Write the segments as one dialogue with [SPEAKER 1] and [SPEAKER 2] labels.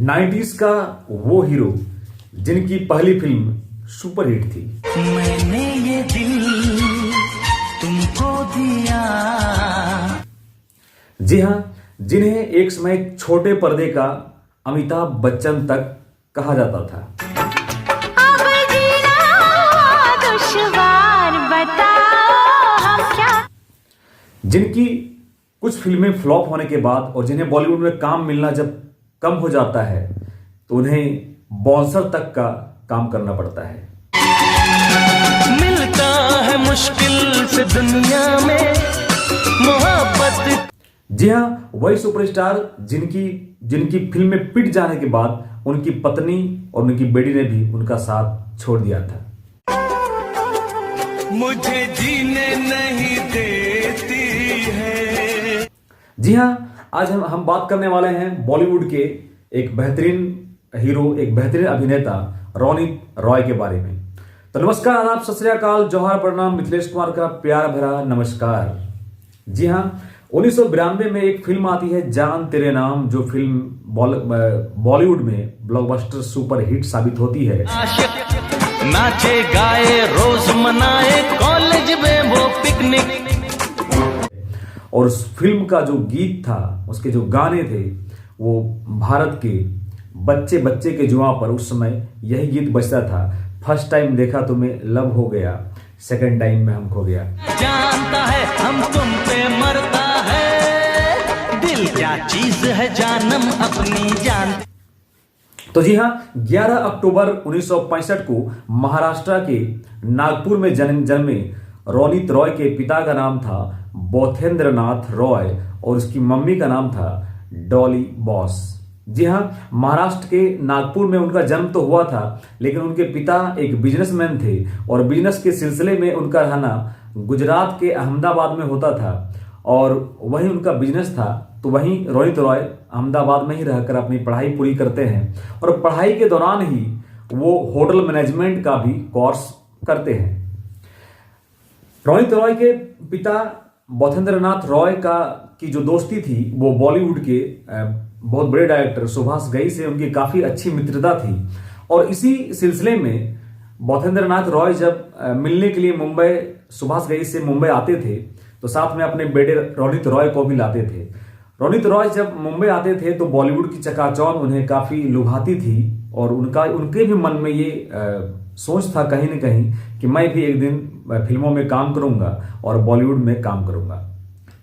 [SPEAKER 1] 90s का वो hero जिनकी पहली फिल्म सुपरहिट थी।
[SPEAKER 2] मैंने ये दिल तुमको दिया।
[SPEAKER 1] जी हाँ, जिन्हें एक समय छोटे पर्दे का अमिताभ बच्चन तक कहा जाता था।
[SPEAKER 3] अब जीना दुश्वार बताओ हम क्या।
[SPEAKER 1] जिनकी कुछ फिल्में फ्लॉप होने के बाद और जिन्हें बॉलीवुड में काम मिलना जब कम हो जाता है तो उन्हें बाउंसर तक का काम करना पड़ता है।
[SPEAKER 2] मिलता है मुश्किल से दुनिया में मोहब्बत।
[SPEAKER 1] जी हाँ, वही सुपरस्टार जिनकी फिल्में पिट जाने के बाद उनकी पत्नी और उनकी बेटी ने भी उनका साथ छोड़ दिया था।
[SPEAKER 2] मुझे जीने नहीं देती है।
[SPEAKER 1] जी हाँ, आज हम बात करने वाले हैं बॉलीवुड के एक बेहतरीन हीरो, एक बेहतरीन अभिनेता रोनित रॉय के बारे में। तो नमस्कार, आदाब, सत श्री अकाल, जौहर, प्रणाम, मिथिलेश कुमार का प्यार भरा नमस्कार। जी हाँ, 1992 में एक फिल्म आती है जान तेरे नाम, जो फिल्म बॉलीवुड में ब्लॉकबस्टर सुपर हिट साबित होती है।
[SPEAKER 2] नाचे गाए रोज मनाए कॉलेज में वो पिकनिक।
[SPEAKER 1] और उस फिल्म का जो गीत था, उसके जो गाने थे, वो भारत के बच्चे बच्चे के जुआ पर उस समय यही गीत बजता था। फर्स्ट टाइम देखा तुम्हें लव हो गया, सेकंड टाइम में हम खो गया।
[SPEAKER 2] जानता है हम तुम पे मरता है, दिल क्या चीज है जानम अपनी जान।
[SPEAKER 1] तो जी हाँ, 11 अक्टूबर 1965 को महाराष्ट्र के नागपुर में जन्मे रोनित रॉय के पिता का नाम था बोथेंद्र नाथ रॉय और उसकी मम्मी का नाम था डॉली बॉस। जी हाँ, महाराष्ट्र के नागपुर में उनका जन्म तो हुआ था, लेकिन उनके पिता एक बिजनेसमैन थे और बिजनेस के सिलसिले में उनका रहना गुजरात के अहमदाबाद में होता था और वहीं उनका बिजनेस था। तो वहीं रोनित रॉय अहमदाबाद में ही रहकर अपनी पढ़ाई पूरी करते हैं और पढ़ाई के दौरान ही वो होटल मैनेजमेंट का भी कोर्स करते हैं। रोनित रॉय के पिता बोथेंद्र नाथ रॉय की जो दोस्ती थी वो बॉलीवुड के बहुत बड़े डायरेक्टर सुभाष घई से उनकी काफी अच्छी मित्रता थी और इसी सिलसिले में बोथेंद्र नाथ रॉय जब मिलने के लिए सुभाष घई से मुंबई आते थे तो साथ में अपने बेटे रोनित रॉय को भी लाते थे। रोनित रॉय जब मुंबई आते थे तो बॉलीवुड की चकाचौंध उन्हें काफी लुभाती थी और उनके भी मन में ये सोच था कहीं न कहीं कि मैं भी एक दिन फिल्मों में काम करूंगा और बॉलीवुड में काम करूंगा।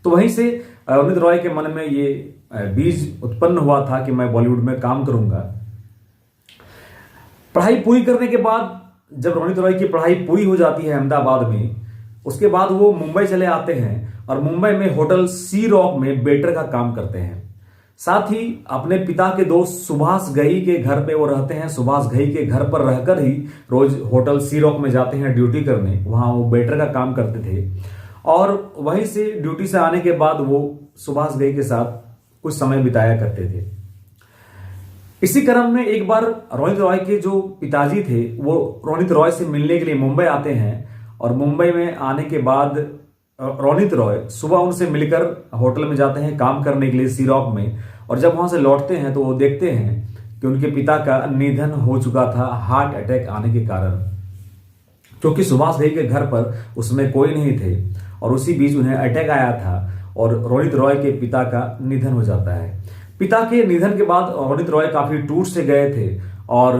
[SPEAKER 1] तो वहीं से रोनित रॉय के मन में ये बीज उत्पन्न हुआ था कि मैं बॉलीवुड में काम करूंगा। पढ़ाई पूरी करने के बाद जब रोनित रॉय की पढ़ाई पूरी हो जाती है अहमदाबाद में, उसके बाद वो मुंबई चले आते हैं और मुंबई में होटल सी रॉक में वेटर का काम करते हैं। साथ ही अपने पिता के दोस्त सुभाष घई के घर पे वो रहते हैं। सुभाष घई के घर पर रहकर ही रोज होटल सी रॉक में जाते हैं ड्यूटी करने, वहां वो वेटर का काम करते थे और वहीं से ड्यूटी से आने के बाद वो सुभाष घई के साथ कुछ समय बिताया करते थे। इसी क्रम में एक बार रोनित रॉय के जो पिताजी थे वो रोनित रॉय से मिलने के लिए मुंबई आते हैं और मुंबई में आने के बाद रोनित रॉय सुबह उनसे मिलकर होटल में जाते हैं काम करने के लिए सी रॉक में और जब वहां से लौटते हैं तो वो देखते हैं कि उनके पिता का निधन हो चुका था हार्ट अटैक आने के कारण, क्योंकि सुभाष घई के घर पर उसमें कोई नहीं थे और उसी बीच उन्हें अटैक आया था और रोनित रॉय के पिता का निधन हो जाता है। पिता के निधन के बाद रोनित रॉय काफी टूट से गए थे और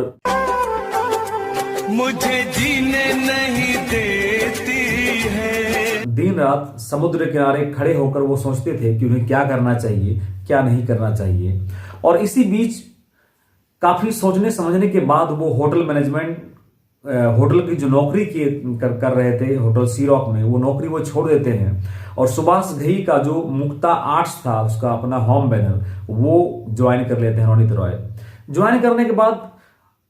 [SPEAKER 2] मुझे जीने नहीं देती है।
[SPEAKER 1] दिन रात समुद्र किनारे खड़े होकर वो सोचते थे कि उन्हें क्या करना चाहिए, क्या नहीं करना चाहिए। और इसी बीच काफी सोचने समझने के बाद वो होटल मैनेजमेंट, होटल की जो नौकरी कर रहे थे होटल सी रॉक में, वो नौकरी वो छोड़ देते हैं और सुभाष घई का जो मुक्ता आर्ट्स था, उसका अपना होम बैनर, वो ज्वाइन कर लेते हैं रोनित रॉय। ज्वाइन करने के बाद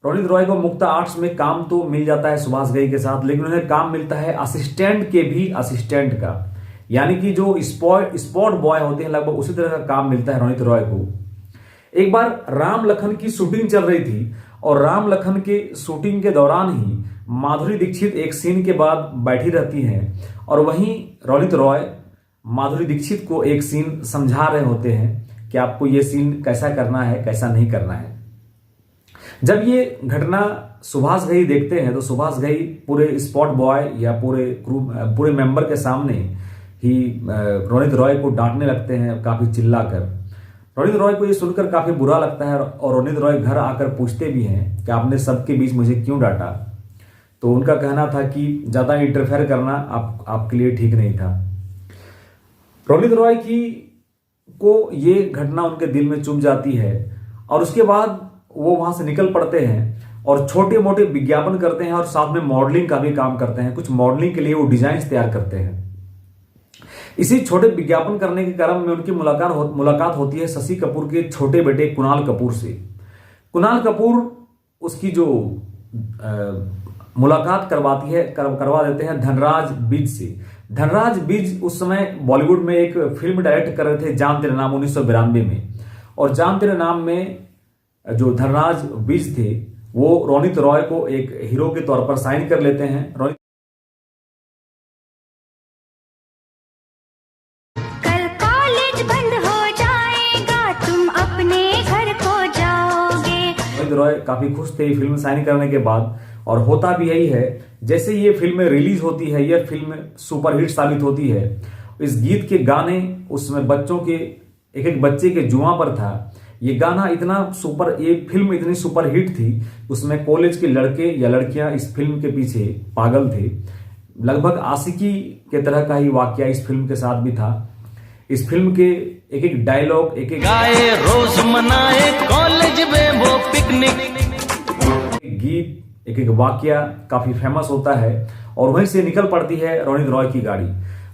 [SPEAKER 1] रोनित रॉय को मुक्ता आर्ट्स में काम तो मिल जाता है सुभाष घई के साथ, लेकिन उन्हें काम मिलता है असिस्टेंट के भी असिस्टेंट का, यानी कि जो स्पॉट बॉय होते हैं लगभग उसी तरह का काम मिलता है रोनित रॉय को। एक बार राम लखन की शूटिंग चल रही थी और राम लखन के शूटिंग के दौरान ही माधुरी दीक्षित एक सीन के बाद बैठी रहती हैं और वहीं रोनित रॉय माधुरी दीक्षित को एक सीन समझा रहे होते हैं कि आपको ये सीन कैसा करना है, कैसा नहीं करना है। जब ये घटना सुभाष घई देखते हैं तो सुभाष घई पूरे स्पॉट बॉय या पूरे मेंबर के सामने ही रोनित रॉय को डांटने लगते हैं, काफी चिल्लाकर। रोनित रॉय को ये सुनकर काफी बुरा लगता है और रोनित रॉय घर आकर पूछते भी हैं कि आपने सबके बीच मुझे क्यों डांटा। तो उनका कहना था कि ज्यादा इंटरफेयर करना आपके लिए ठीक नहीं था। रोनित रॉय को ये घटना उनके दिल में चुभ जाती है और उसके बाद वो वहां से निकल पड़ते हैं और छोटे मोटे विज्ञापन करते हैं और साथ में मॉडलिंग का भी काम करते हैं। कुछ मॉडलिंग के लिए वो डिजाइन तैयार करते हैं। इसी छोटे विज्ञापन करने के क्रम में उनकी मुलाकात होती है शशि कपूर के छोटे बेटे कुणाल कपूर से। कुणाल कपूर उसकी जो मुलाकात करवा देते हैं धनराज बिज से। धनराज बिज उस समय बॉलीवुड में एक फिल्म डायरेक्ट कर रहे थे जान तेरे नाम 1992 में, और जान तेरे नाम में जो धनराज बिज थे वो रोनित रॉय को एक हीरो के तौर पर साइन कर लेते हैं।
[SPEAKER 3] कल कॉलेज बंद हो जाएगा, तुम अपने घर को जाओगे।
[SPEAKER 1] रोनित रॉय काफी खुश थे फिल्म साइन करने के बाद, और होता भी यही है। जैसे ये फिल्म रिलीज होती है, यह फिल्म सुपरहिट साबित होती है। इस गीत के गाने उसमें बच्चों के एक बच्चे के जुआ पर था। ये गाना ये फिल्म इतनी सुपरहिट थी, उसमें कॉलेज के लड़के या लड़कियां इस फिल्म के पीछे पागल थे। लगभग आशिकी के तरह का ही वाकया इस फिल्म के साथ भी था। इस फिल्म के एक डायलॉग
[SPEAKER 2] गाए रोज मनाए कॉलेज में वो पिकनिक,
[SPEAKER 1] गीत एक वाकया काफी फेमस होता है और वहीं से निकल पड़ती है रोनित रॉय की गाड़ी।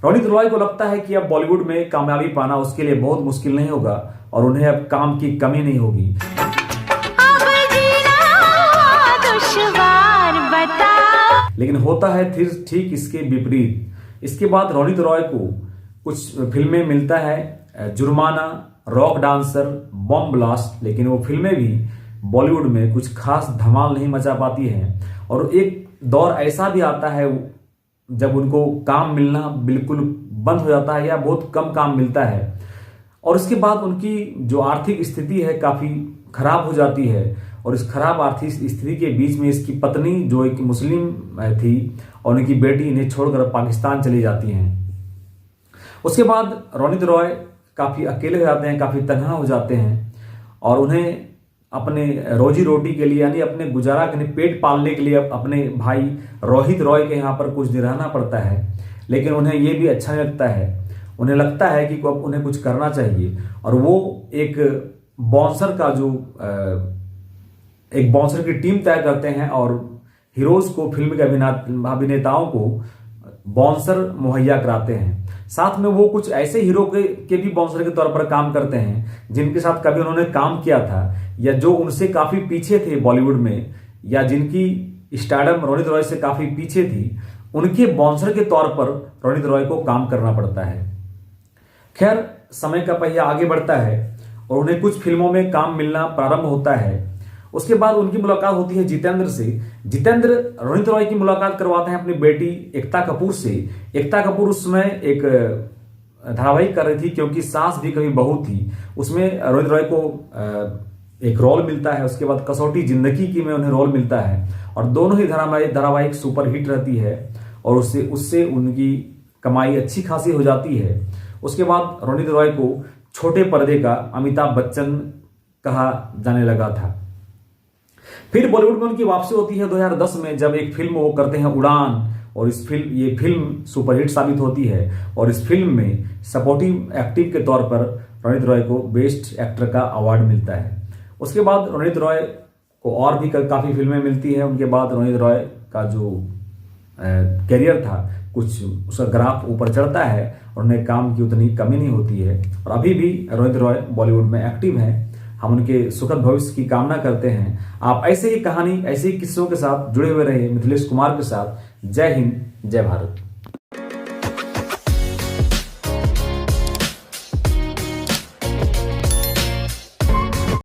[SPEAKER 1] रोनित रॉय को लगता है कि अब बॉलीवुड में कामयाबी पाना उसके लिए बहुत मुश्किल नहीं होगा और उन्हें अब काम की कमी नहीं होगी।
[SPEAKER 3] अब जीना दुश्वार बताओ।
[SPEAKER 1] लेकिन होता है ठीक इसके विपरीत। इसके बाद रोनित रॉय को कुछ फिल्में मिलता है, जुर्माना, रॉक डांसर, बॉम्ब ब्लास्ट, लेकिन वो फिल्में भी बॉलीवुड में कुछ खास धमाल नहीं मचा पाती हैं। और एक दौर ऐसा भी आता है जब उनको काम मिलना बिल्कुल बंद हो जाता है या बहुत कम काम मिलता है, और इसके बाद उनकी जो आर्थिक स्थिति है काफी खराब हो जाती है। और इस खराब आर्थिक स्थिति के बीच में इसकी पत्नी जो एक मुस्लिम थी और उनकी बेटी इन्हें छोड़कर पाकिस्तान चली जाती हैं। उसके बाद रोनित रॉय काफी अकेले हो जाते हैं, काफी तन्हा हो जाते हैं और उन्हें अपने रोजी रोटी के लिए यानी अपने गुजारा के लिए, पेट पालने के लिए अपने भाई रोहित रॉय के यहाँ पर कुछ दिन रहना पड़ता है। लेकिन उन्हें ये भी अच्छा नहीं लगता है। उन्हें लगता है कि अब उन्हें कुछ करना चाहिए और वो एक बाउंसर की टीम तय करते हैं और हीरोज को, फिल्म के अभिनेताओं को बाउंसर मुहैया कराते हैं। साथ में वो कुछ ऐसे हीरो के भी बाउंसर के तौर पर काम करते हैं जिनके साथ कभी उन्होंने काम किया था या जो उनसे काफी पीछे थे बॉलीवुड में, या जिनकी स्टारडम रोनित रॉय से काफी पीछे थी, उनके बाउंसर के तौर पर रोनित रॉय को काम करना पड़ता है। खैर, समय का पहिया आगे बढ़ता है और उन्हें कुछ फिल्मों में काम मिलना प्रारंभ होता है। उसके बाद उनकी मुलाकात होती है जितेंद्र से। जितेंद्र रोनित रॉय की मुलाकात करवाते हैं अपनी बेटी एकता कपूर से। एकता कपूर उस समय एक धारावाहिक कर रही थी क्योंकि सास भी कभी बहू थी, उसमें रोनित रॉय को एक रोल मिलता है। उसके बाद कसौटी जिंदगी की में उन्हें रोल मिलता है और दोनों ही धारावाहिक सुपरहिट रहती है और उससे उनकी कमाई अच्छी खासी हो जाती है। उसके बाद रोनित रॉय को छोटे पर्दे का अमिताभ बच्चन कहा जाने लगा था। फिर बॉलीवुड में उनकी वापसी होती है 2010 में, जब एक फिल्म वो करते हैं उड़ान, और ये फिल्म सुपरहिट साबित होती है और इस फिल्म में सपोर्टिव एक्टिव के तौर पर रोनित रॉय को बेस्ट एक्टर का अवार्ड मिलता है। उसके बाद रोनित रॉय को और भी काफ़ी फिल्में मिलती हैं। उनके बाद रोनित रॉय का जो करियर था कुछ उसका ग्राफ ऊपर चढ़ता है और उन्हें काम की उतनी कमी नहीं होती है और अभी भी रोनित रॉय बॉलीवुड में एक्टिव हैं। हम उनके सुखद भविष्य की कामना करते हैं। आप ऐसे ही कहानी, ऐसे ही किस्सों के साथ जुड़े हुए रहिए मिथिलेश कुमार के साथ। जय हिंद, जय भारत।